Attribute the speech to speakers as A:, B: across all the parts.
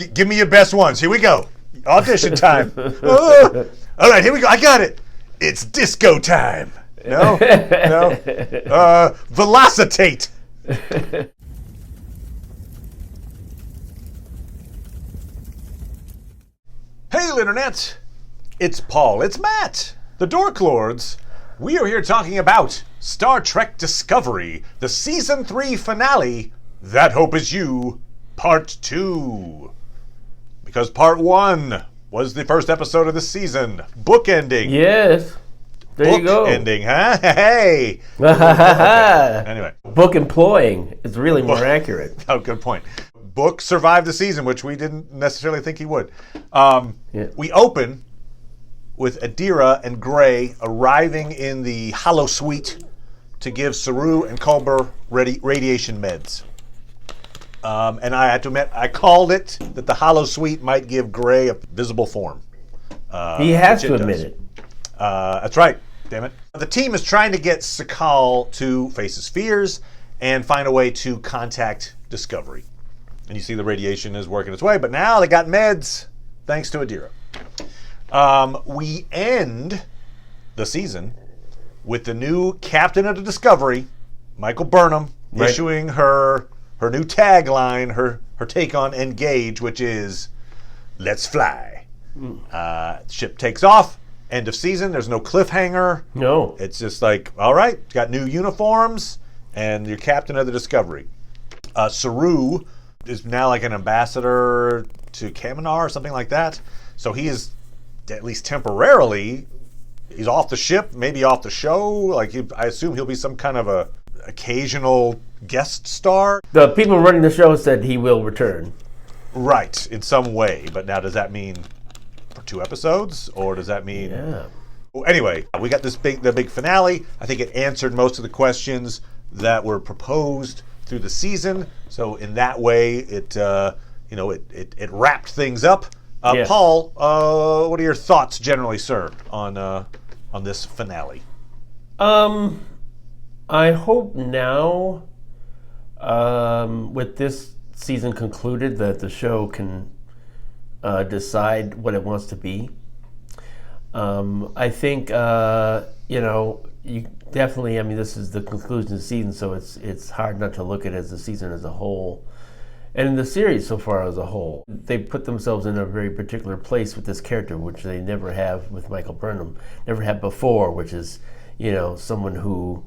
A: Give me your best ones. Here we go. Audition time. All right, here we go. I got it. It's disco time. No? Velocitate. Hey, Internet. It's Paul. It's Matt. The Dork Lords. We are here talking about Star Trek Discovery, the Season 3 finale, That Hope Is You, Part 2. Because Part 1 was the first episode of the season. Bookending.
B: Yes. There you go.
A: Bookending, huh? Hey. Okay. Anyway.
B: Book employing is really more accurate.
A: Oh, good point. Book survived the season, which we didn't necessarily think he would. We open with Adira and Gray arriving in the Hollow Suite to give Saru and Culber radiation meds. And I have to admit, I called it that the Hollow Suite might give Gray a visible form.
B: He has to admit it.
A: That's right. Damn it. The team is trying to get Sakal to face his fears and find a way to contact Discovery. And you see the radiation is working its way, but now they got meds thanks to Adira. We end the season with the new captain of the Discovery, Michael Burnham, issuing her new tagline, her take on Engage, which is, let's fly. Ship takes off. End of season. There's no cliffhanger.
B: No.
A: It's just like, all right, got new uniforms, and you're captain of the Discovery. Saru is now like an ambassador to Kaminar or something like that. So he is, at least temporarily, he's off the ship, maybe off the show. Like I assume he'll be some kind of a occasional guest star.
B: The people running the show said he will return.
A: Right, in some way. But now does that mean for 2 episodes, or does that mean?
B: Yeah.
A: Well, anyway, we got the big finale. I think it answered most of the questions that were proposed through the season. So in that way, it wrapped things up.
B: Yes.
A: Paul, what are your thoughts generally, sir, on this finale?
B: I hope now, with this season concluded, that the show can decide what it wants to be. I think you definitely. I mean, this is the conclusion of the season, so it's hard not to look at it as the season as a whole, and in the series so far as a whole. They put themselves in a very particular place with this character, which they never have with Michael Burnham, never had before, which is someone who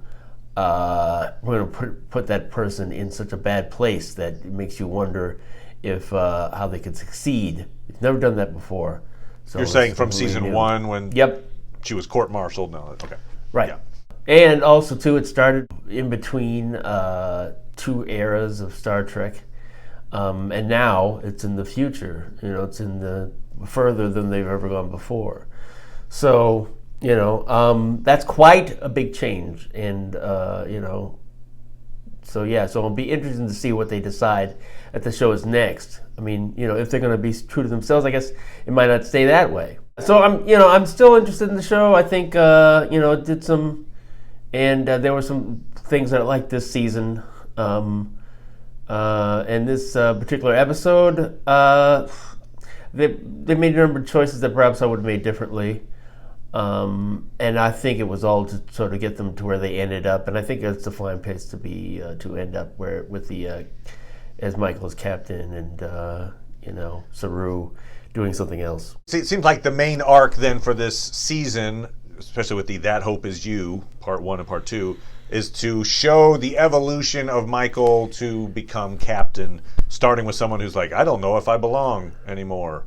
B: we're going to put that person in such a bad place that it makes you wonder if how they could succeed. They've never done that before. So
A: you're saying from season 1 when
B: Yep.
A: she was court-martialed? No, okay.
B: Right.
A: Yeah.
B: And also, too, it started in between 2 eras of Star Trek. And now it's in the future. It's in the further than they've ever gone before. So, that's quite a big change. And, so it'll be interesting to see what they decide that the show is next. I mean, if they're going to be true to themselves, I guess it might not stay that way. So I'm still interested in the show. I think, it did some, and there were some things that I liked this season. And this particular episode, they made a number of choices that perhaps I would have made differently. And I think it was all to sort of get them to where they ended up, and I think it's a fine place to be to end up where with the as Michael as captain and Saru doing something else.
A: See, it seems like the main arc then for this season, especially with the That Hope Is You Part 1 and Part 2, is to show the evolution of Michael to become captain, starting with someone who's like, I don't know if I belong anymore,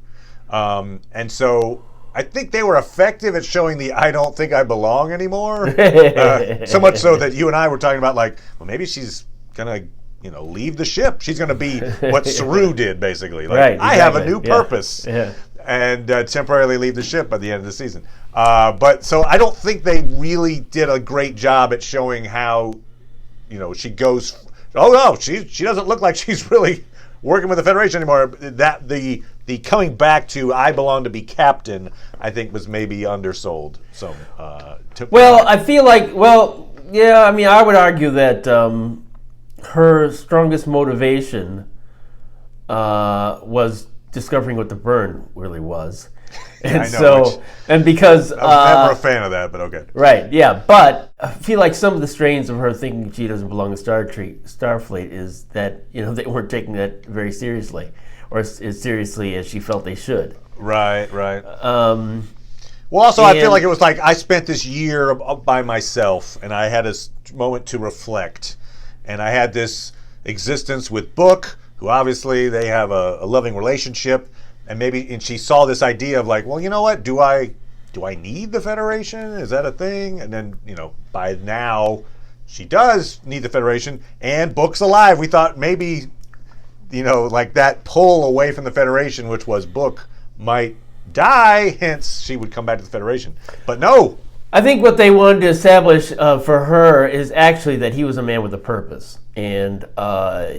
A: and so. I think they were effective at showing the I don't think I belong anymore. So much so that you and I were talking about well, maybe she's going to, leave the ship. She's going to be what Saru did, basically.
B: Right, exactly.
A: I have a new purpose.
B: Yeah.
A: And temporarily leave the ship by the end of the season. But so I don't think they really did a great job at showing how, she goes, oh no, she doesn't look like she's really working with the Federation anymore. That the coming back to I belong to be captain, I think was maybe undersold. So,
B: I feel like, I would argue that her strongest motivation was discovering what the burn really was. And
A: I know,
B: and because
A: I was never a fan of that, but okay.
B: Right, yeah, but I feel like some of the strains of her thinking she doesn't belong in Starfleet is that they weren't taking that very seriously, or as seriously as she felt they should.
A: Right. Well, also, I feel like it was like I spent this year by myself, and I had a moment to reflect, and I had this existence with Book, who obviously they have a loving relationship. And she saw this idea of like, well, you know what? Do I need the Federation? Is that a thing? And then, by now, she does need the Federation, and Book's alive. We thought maybe, like that pull away from the Federation, which was Book, might die. Hence, she would come back to the Federation. But no.
B: I think what they wanted to establish for her is actually that he was a man with a purpose, and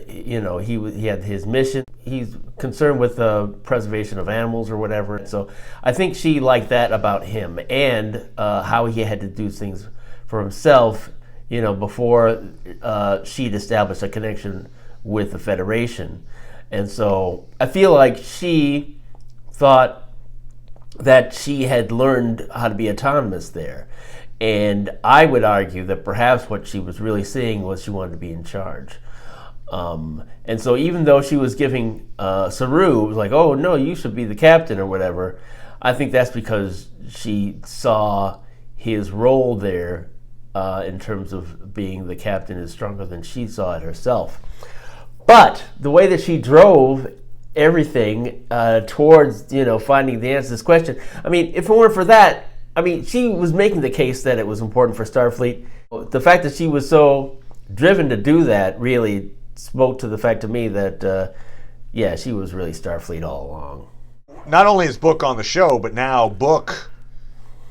B: he had his mission. He's concerned with the preservation of animals or whatever. So I think she liked that about him, and how he had to do things for himself, before she'd established a connection with the Federation. And so I feel like she thought that she had learned how to be autonomous there. And I would argue that perhaps what she was really seeing was she wanted to be in charge. And so even though she was giving Saru, it was like, oh, no, you should be the captain or whatever, I think that's because she saw his role there in terms of being the captain is stronger than she saw it herself. But the way that she drove everything towards finding the answer to this question, I mean, if it weren't for that, I mean, she was making the case that it was important for Starfleet. The fact that she was so driven to do that really spoke to the fact to me that she was really Starfleet all along.
A: Not only is Book on the show, but now Book,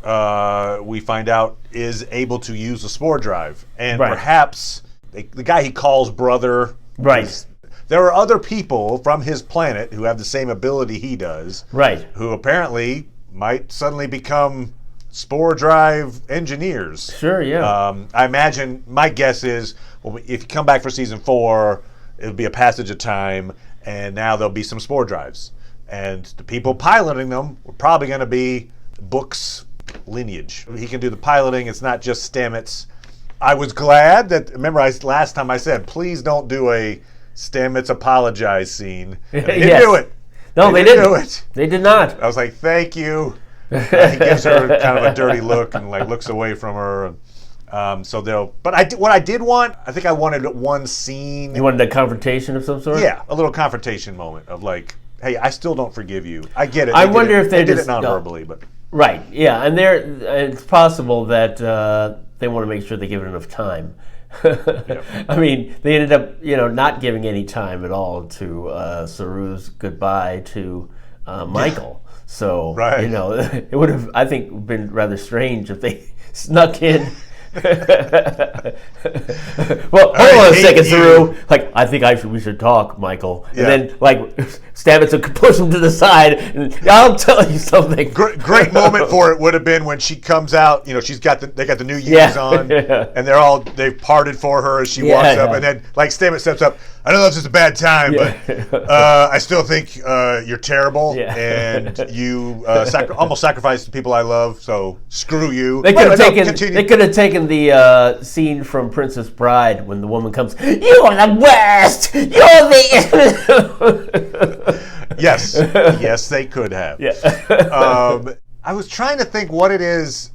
A: we find out, is able to use the spore drive, and perhaps the guy he calls brother.
B: Right.
A: There are other people from his planet who have the same ability he does.
B: Right.
A: Who apparently might suddenly become spore drive engineers.
B: Sure, yeah.
A: I imagine, my guess is, well, if you come back for season 4, it'll be a passage of time, and now there'll be some spore drives. And the people piloting them are probably going to be Book's lineage. He can do the piloting. It's not just Stamets. I was glad that, remember last time I said, please don't do a Stamets apologize scene. And they didn't do it.
B: No, they didn't
A: do it.
B: They did not.
A: I was like, thank you. He gives her kind of a dirty look and like looks away from her. But what I did want, I think I wanted one scene.
B: You wanted a confrontation of some sort?
A: Yeah, a little confrontation moment of like, hey, I still don't forgive you. I get it.
B: I wonder if they
A: did it non-verbally, but
B: right, yeah, and it's possible that they want to make sure they give it enough time. Yep. I mean, they ended up, not giving any time at all to Saru's goodbye to Michael. So, it would have, I think, been rather strange if they snuck in. Well, hold on a second, Saru. Like, I think we should talk, Michael. Yeah. And then, like, Stamets would push him to the side, and I'll tell you something.
A: Great moment for it would have been when she comes out. They got the new U's on, and they've parted for her as she walks up, and then like Stamets steps up. I don't know if this is a bad time, but I still think you're terrible, and you almost sacrificed the people I love. So screw you.
B: They could have taken the scene from Princess Bride when the woman comes. You're the worst. You're the.
A: Yes, they could have. Yeah. I was trying to think what it is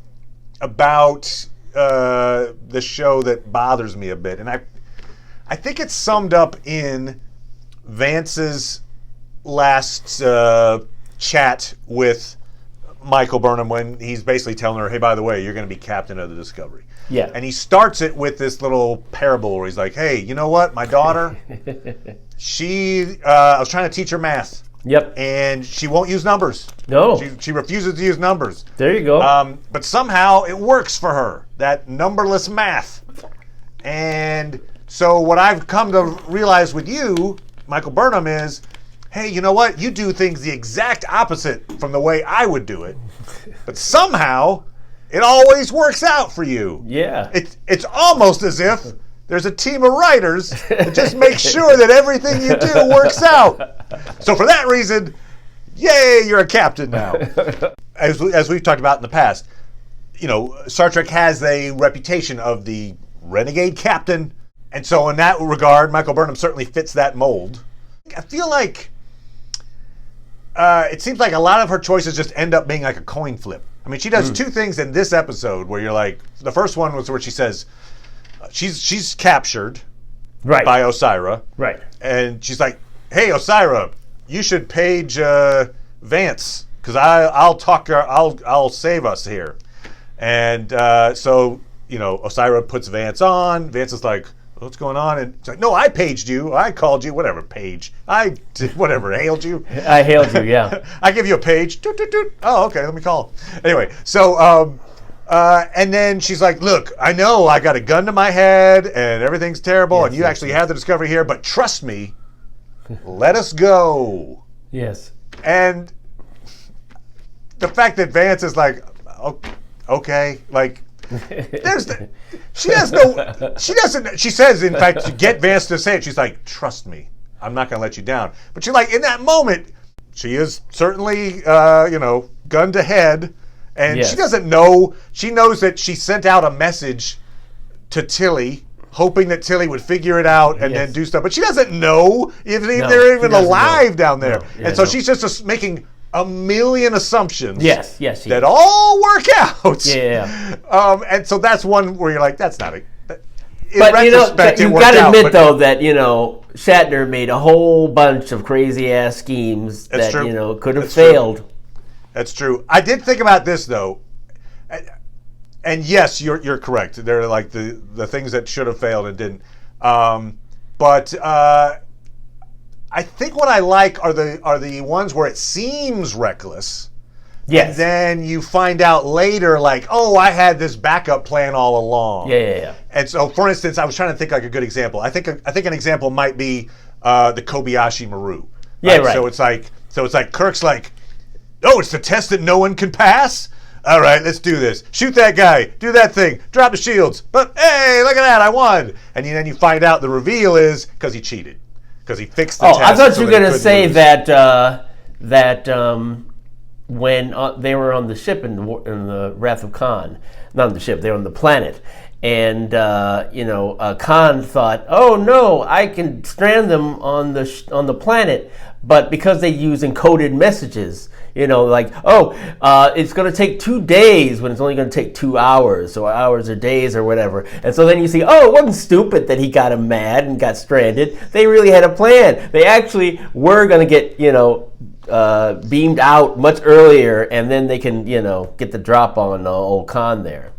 A: about the show that bothers me a bit, and I think it's summed up in Vance's last chat with Michael Burnham when he's basically telling her, hey, by the way, you're going to be captain of the Discovery.
B: Yeah.
A: And he starts it with this little parable where he's like, hey, you know what? My daughter, I was trying to teach her math.
B: Yep.
A: And she won't use numbers.
B: No.
A: She refuses to use numbers.
B: There you go.
A: But somehow it works for her, that numberless math. And so what I've come to realize with you, Michael Burnham, is, hey, you know what? You do things the exact opposite from the way I would do it. But somehow it always works out for you.
B: Yeah.
A: It's almost as if there's a team of writers that just make sure that everything you do works out. So for that reason, Yay, you're a captain now. As we've talked about in the past, Star Trek has a reputation of the renegade captain. And so in that regard, Michael Burnham certainly fits that mold. I feel like it seems like a lot of her choices just end up being like a coin flip. I mean, she does two things in this episode where you're like, the first one was where she says she's captured by Osira.
B: Right. And
A: she's like, hey, Osira, you should page Vance because I'll save us here. And so, Osira puts Vance on. Vance is like, what's going on? And it's like, no, I paged you. I called you. Whatever, page. I did whatever. Hailed you.
B: I hailed you, yeah.
A: I give you a page. Doot, doot, doot. Oh, okay, let me call. Anyway, so, and then she's like, look, I know I got a gun to my head and everything's terrible and you actually have the discovery here, but trust me, let us go.
B: Yes.
A: And the fact that Vance is like, okay, like, she says, in fact, to get Vance to say it, she's like, trust me, I'm not going to let you down. But she's like, in that moment, she is certainly, gun to head. And she doesn't know, she knows that she sent out a message to Tilly, hoping that Tilly would figure it out and then do stuff. But she doesn't know if they're even alive down there. And so she's just making a million assumptions that all work out. And so that's one where you're like, that's not a...
B: But you've got to admit, though, that, Shatner made a whole bunch of crazy-ass schemes that, could have failed.
A: That's true. I did think about this, though. And yes, you're correct. They're like the things that should have failed and didn't. But I think what I like are the ones where it seems reckless. Yes. And then you find out later, like, oh, I had this backup plan all along.
B: Yeah.
A: And so, for instance, I was trying to think like a good example. I think an example might be the Kobayashi Maru.
B: Yeah, right.
A: So it's like Kirk's like, oh, it's the test that no one can pass? All right, let's do this. Shoot that guy. Do that thing. Drop the shields. But, hey, look at that. I won. And then you find out the reveal is because he cheated. Because he fixed the test.
B: I thought you were going to say that when they were on the ship in the Wrath of Khan, not on the ship, they were on the planet, and Khan thought, oh no, I can strand them on the planet, but because they use encoded messages, it's going to take 2 days when it's only going to take 2 hours, so hours or days or whatever. And so then you see, it wasn't stupid that he got him mad and got stranded. They really had a plan. They actually were going to get, beamed out much earlier, and then they can, get the drop on old Khan there.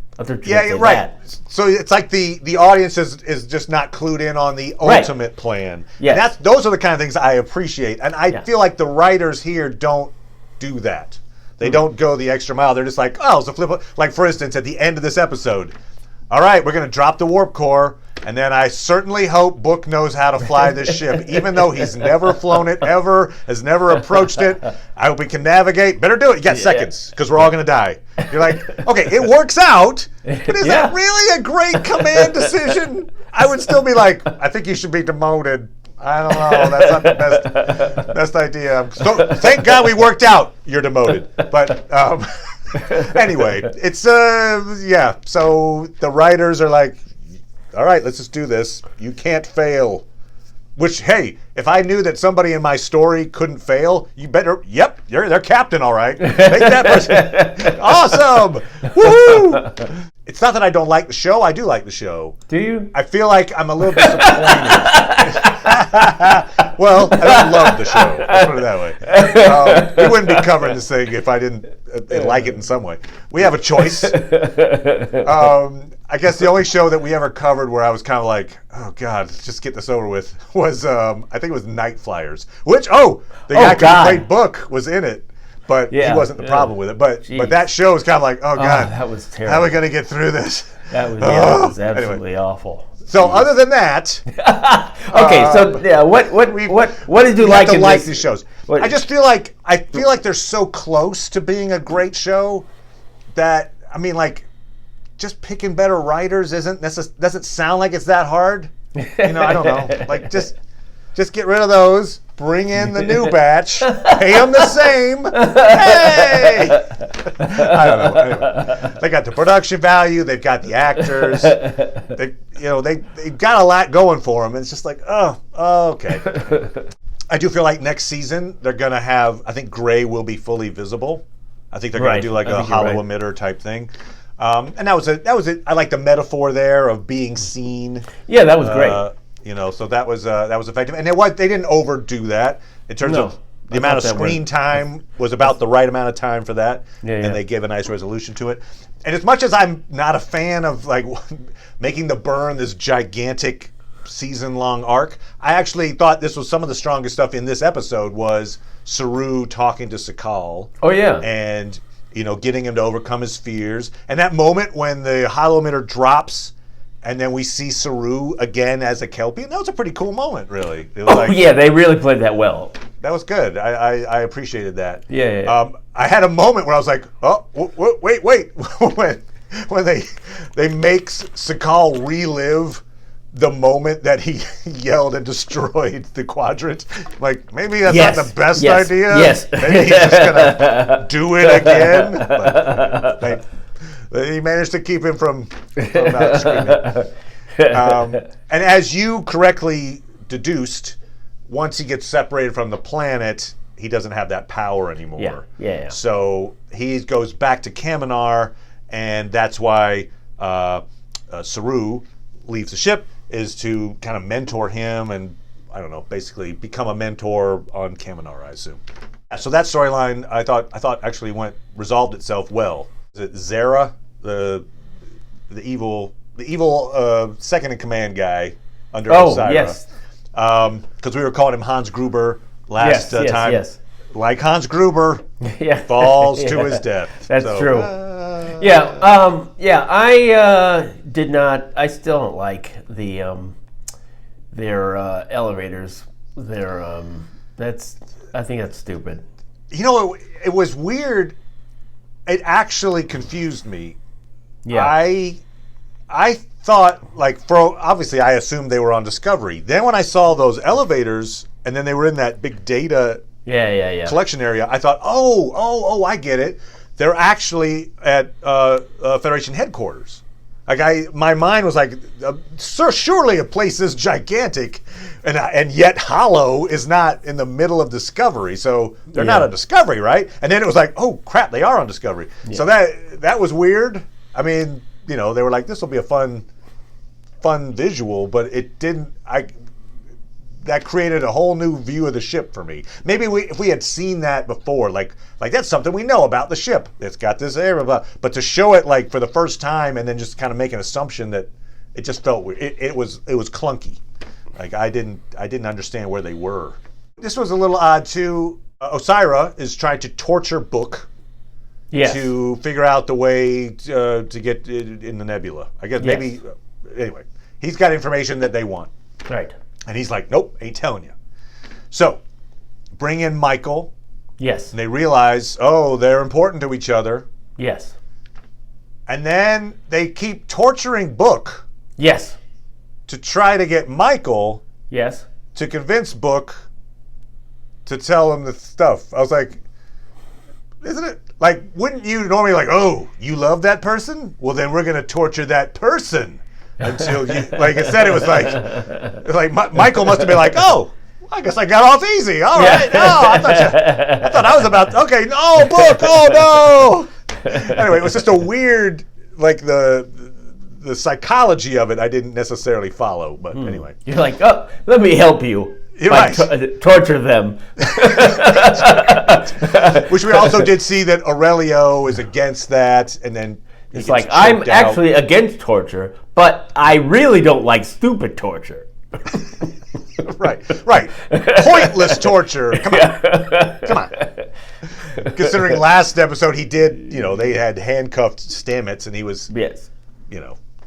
A: Yeah, right. So it's like the audience is just not clued in on the ultimate plan. Yeah, those are the kind of things I appreciate, and I feel like the writers here don't do that. They don't go the extra mile. They're just like, oh, it's a flip. Like, for instance, at the end of this episode, all right, we're going to drop the warp core, and then I certainly hope Book knows how to fly this ship, even though he's never flown it ever, has never approached it. I hope he can navigate. Better do it. You got seconds, because we're all going to die. You're like, okay, it works out, but is that really a great command decision? I would still be like, I think you should be demoted. I don't know. That's not the best idea. So, thank God we worked out. You're demoted. But anyway, it's So the writers are like, all right, let's just do this. You can't fail. Which, hey, if I knew that somebody in my story couldn't fail, you better. Yep, you're their captain, all right. Make that person awesome. Woohoo! It's not that I don't like the show. I do like the show.
B: Do you?
A: I feel like I'm a little disappointed. Well, I don't love the show. Let's put it that way. We wouldn't be covering this thing if I didn't like it in some way. We have a choice. I guess the only show that we ever covered where I was kind of like, oh God, let's just get this over with, was I think it was Night Flyers, which the actor who played Book was in it. But he wasn't the problem with it. But that show was kind of like, oh God,
B: that was terrible.
A: How are we going to get through this?
B: That was absolutely awful.
A: So other than that,
B: what did you like in
A: like these shows? I just feel like they're so close to being a great show that just picking better writers doesn't sound like it's that hard. I don't know. Like just get rid of those. bring in the new batch, pay them the same. Hey! I don't know. Anyway, they got the production value. They've got the actors. They've got a lot going for them. And it's just like, oh, okay. I do feel like next season they're going to have, I think Gray will be fully visible. I think they're going to do like a hollow emitter type thing. And that was it. I like the metaphor there of being seen.
B: Yeah, that was great.
A: So that was effective. And they didn't overdo that in terms of the amount of screen time was about the right amount of time for that. And they gave a nice resolution to it. And as much as I'm not a fan of like making the Burn this gigantic season-long arc, I actually thought this was some of the strongest stuff in this episode was Saru talking to Sakal.
B: Oh, yeah.
A: And, getting him to overcome his fears. And that moment when the hollow emitter drops and then we see Saru again as a Kelpie, that was a pretty cool moment, really. It was
B: they really played that well.
A: That was good. I appreciated that.
B: Yeah.
A: I had a moment where I was like, oh, wait. when they make Sakal relive the moment that he yelled and destroyed the quadrant. Like, maybe that's not the best idea.
B: Yes.
A: Maybe he's just going to do it again. But he managed to keep him from not screaming. And as you correctly deduced, once he gets separated from the planet, he doesn't have that power anymore.
B: Yeah.
A: So he goes back to Kaminar, and that's why Saru leaves the ship, is to kind of mentor him and, I don't know, basically become a mentor on Kaminar, I assume. So that storyline, I thought actually resolved itself well. Is it Zera, the evil second in command guy under Zera?
B: Yes.
A: Because we were calling him Hans Gruber last time.
B: Yes.
A: Like Hans Gruber, falls to his death.
B: That's true. I still don't like their elevators. I think that's stupid.
A: It was weird. It actually confused me.
B: Yeah.
A: I thought, obviously I assumed they were on Discovery. Then when I saw those elevators and then they were in that big data collection area, I thought, I get it. They're actually at Federation headquarters. My mind was like, surely a place this gigantic, and yet Hollow is not in the middle of Discovery, so they're not on Discovery, right? And then it was like, oh crap, they are on Discovery. Yeah. So that was weird. I mean, they were like, this will be a fun visual, but it didn't. That created a whole new view of the ship for me. Maybe if we had seen that before, like that's something we know about the ship. It's got this area, but to show it for the first time and then just kind of make an assumption that it just felt weird. It was clunky. I didn't understand where they were. This was a little odd too. Osira is trying to torture Book.
B: Yes.
A: To figure out the way to get in the nebula. I guess maybe. Anyway, he's got information that they want.
B: Right.
A: And he's like, nope, ain't telling you. So, bring in Michael.
B: Yes.
A: And they realize, they're important to each other.
B: Yes.
A: And then they keep torturing Book.
B: Yes.
A: To try to get Michael.
B: Yes.
A: To convince Book to tell him the stuff. I was like, isn't it? Wouldn't you normally you love that person? Well, then we're going to torture that person. Until you, instead it was Michael must have been like, I guess I got off easy. All right. No, I thought I was about, Book, no. Anyway, it was just a weird, the psychology of it I didn't necessarily follow, but anyway.
B: You're like, let me help you.
A: You're right.
B: Torture them.
A: Which we also did see that Aurelio is against that, and then
B: it's like, I'm actually against torture, but I really don't like stupid torture.
A: Right. Pointless torture. Come on. Considering last episode he did, they had handcuffed Stamets and he was,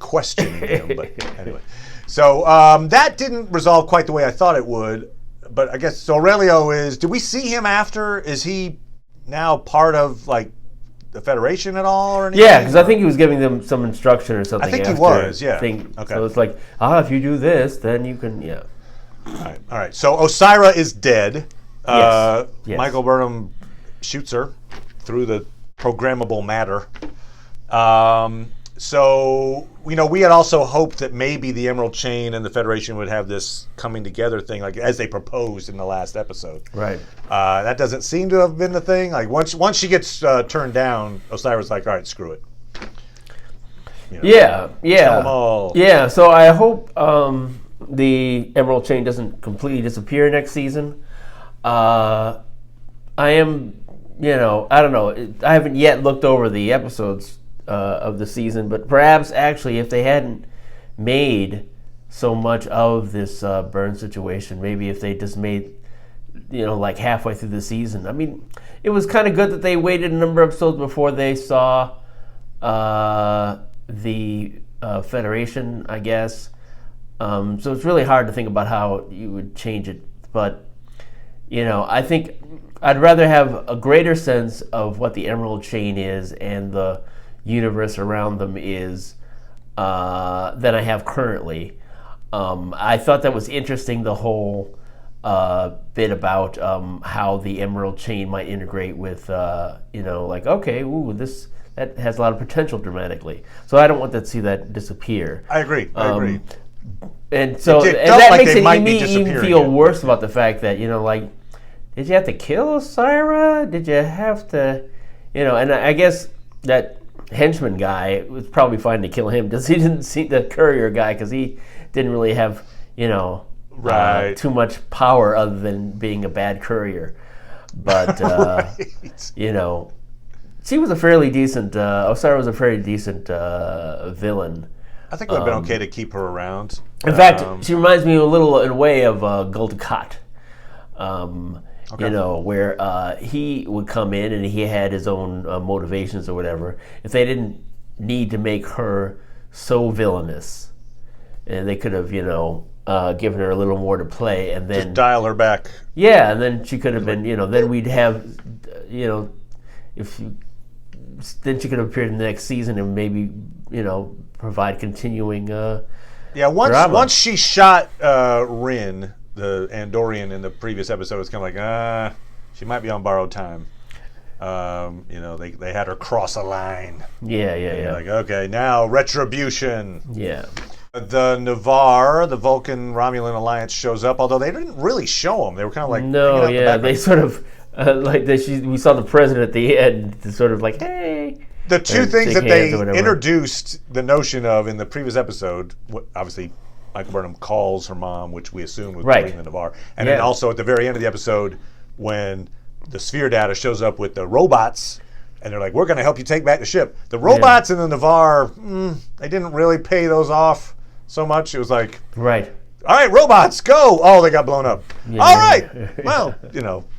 A: questioning him. But anyway. So that didn't resolve quite the way I thought it would. But I guess, so Aurelio do we see him after? Is he now part of, the Federation at all or anything?
B: Yeah, because I think he was giving them some instruction or something.
A: I think he was, yeah.
B: Okay. So it's like, if you do this, then you can,
A: All right. So Osira is dead.
B: Yes.
A: Michael Burnham shoots her through the programmable matter. So, we had also hoped that maybe the Emerald Chain and the Federation would have this coming together thing, like as they proposed in the last episode.
B: Right.
A: That doesn't seem to have been the thing. Like once she gets turned down, Osira's like, all right, screw it.
B: Yeah.
A: Kill them all.
B: Yeah. So I hope the Emerald Chain doesn't completely disappear next season. I am, I don't know. I haven't yet looked over the episodes of the season, but perhaps actually if they hadn't made so much of this burn situation, maybe if they just made, like halfway through the season. I mean, it was kind of good that they waited a number of episodes before they saw the Federation, I guess. So it's really hard to think about how you would change it, but I think I'd rather have a greater sense of what the Emerald Chain is and the universe around them is than I have currently. I thought that was interesting, the whole bit about how the Emerald Chain might integrate with, that has a lot of potential dramatically. So I don't want to see that disappear.
A: I agree.
B: And so
A: It
B: and
A: felt
B: that
A: like
B: makes
A: they
B: it
A: might be
B: even
A: disappearing
B: feel
A: again.
B: worse about the fact that, did you have to kill Osira? Did you have to, and I guess that henchman guy was probably fine to kill him because he didn't see the courier guy because he didn't really have,
A: Right.
B: too much power other than being a bad courier. But, she was a fairly decent, Osira was a very decent villain.
A: I think it would have been okay to keep her around.
B: In fact, she reminds me a little, in a way, of Guldakat. Where he would come in and he had his own motivations or whatever. If they didn't need to make her so villainous, and they could have, given her a little more to play, and then
A: just dial her back.
B: Yeah, and then she could have been, then we'd have, then she could have appeared in the next season and maybe, provide continuing.
A: Once she shot Rin, the Andorian, in the previous episode, it was kind of like, she might be on borrowed time. They had her cross a line.
B: Yeah.
A: Like, okay, now Retribution.
B: Yeah.
A: The Navarre, the Vulcan Romulan alliance, shows up, although they didn't really show them. They were kind of like,
B: no, yeah, they sort of we saw the president at the end, sort of like, hey.
A: The two things that they introduced the notion of in the previous episode, obviously Michael Burnham calls her mom, which we assumed was the Navarre, and then also at the very end of the episode when the sphere data shows up with the robots, and they're like, we're going to help you take back the ship. The robots and the Navarre, they didn't really pay those off so much. It was like,
B: right.
A: All right, robots, go! Oh, they got blown up. Yeah. All right. Well,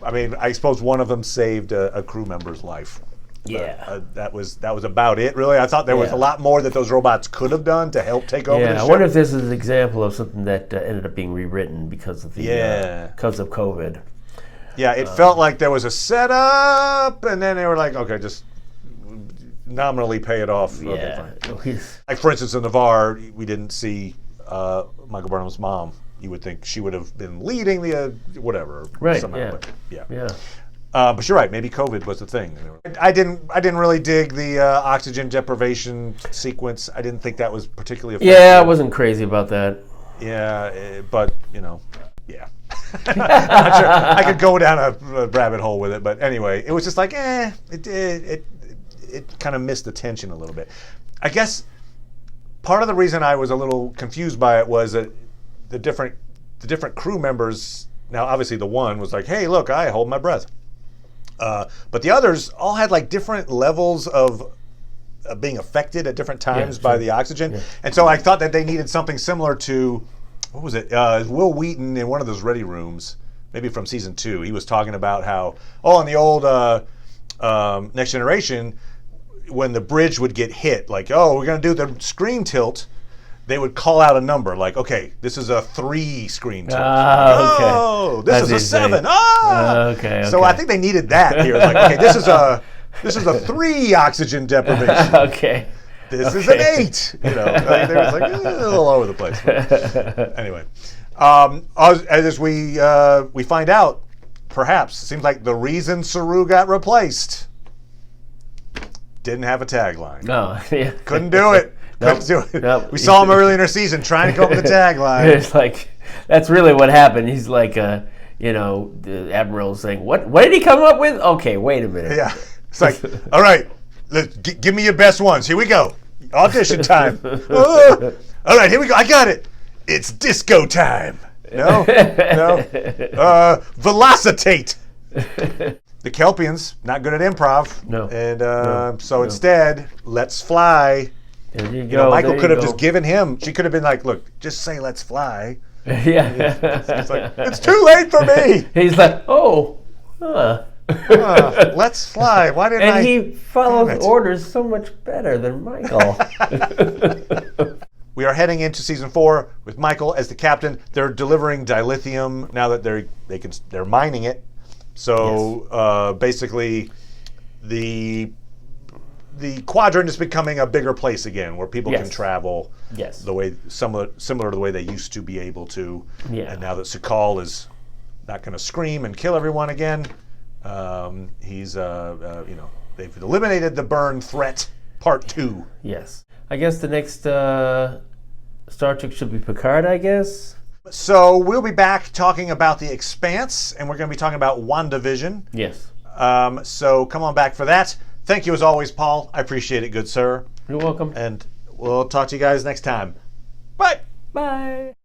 A: I suppose one of them saved a crew member's life.
B: Yeah.
A: That was about it, really. I thought there was a lot more that those robots could have done to help take over the ship.
B: I wonder if this is an example of something that ended up being rewritten because of because of COVID.
A: Yeah, it felt like there was a setup, and then they were like, okay, just nominally pay it off.
B: Yeah.
A: Okay, fine. Like, for instance, in Navarre, we didn't see Michael Burnham's mom. You would think she would have been leading the whatever.
B: Right.
A: Somehow.
B: Yeah.
A: But you're right. Maybe COVID was the thing. I didn't really dig the oxygen deprivation sequence. I didn't think that was particularly effective.
B: Yeah, I wasn't crazy about that.
A: Yeah, but yeah. I'm not sure. I could go down a rabbit hole with it, but anyway, it was just like, it kind of missed the tension a little bit. I guess part of the reason I was a little confused by it was that the different crew members. Now, obviously, the one was like, "Hey, look, I hold my breath," but the others all had like different levels of being affected at different times by the oxygen, and so I thought that they needed something similar to. What was it? Will Wheaton in one of those ready rooms, maybe from season 2, he was talking about how, in the old Next Generation, when the bridge would get hit, like, we're going to do the screen tilt, they would call out a number, like, okay, this is a 3 screen tilt.
B: Okay.
A: This is a 7.
B: Okay.
A: So I think they needed that here. Like, okay, this is a 3 oxygen deprivation.
B: Okay.
A: This is an 8. They were like a little all over the place. But anyway, As we find out, perhaps it seems like the reason Saru got replaced didn't have a tagline.
B: No, yeah.
A: Couldn't do it.
B: Nope.
A: Couldn't do it.
B: Nope.
A: We saw him early in our season trying to come up with a tagline.
B: It's like that's really what happened. He's like, the admiral saying, "What did he come up with?" Okay, wait a minute.
A: Yeah, it's like, all right, give me your best ones. Here we go. Audition time. All right, here we go. I got it. It's disco time. No. Velocitate. The Kelpians, not good at improv.
B: No.
A: And so instead, let's fly.
B: There you go.
A: Michael could have just given him, she could have been like, look, just say let's fly.
B: Yeah.
A: It's like, it's too late for me.
B: He's like,
A: Let's fly. Why didn't I?
B: And he follows orders so much better than Michael.
A: We are heading into season 4 with Michael as the captain. They're delivering dilithium now that they're mining it. So basically, the quadrant is becoming a bigger place again, where people can travel.
B: Yes.
A: The way similar to the way they used to be able to.
B: Yeah.
A: And now that Sakal is not going to scream and kill everyone again, he's they've eliminated the burn threat. Part 2.
B: Yes. I guess the next Star Trek should be Picard, I guess.
A: So we'll be back talking about The Expanse, and we're going to be talking about WandaVision.
B: Yes.
A: So come on back for that. Thank you as always, Paul. I appreciate it, good sir.
B: You're welcome.
A: And we'll talk to you guys next time. Bye.
B: Bye.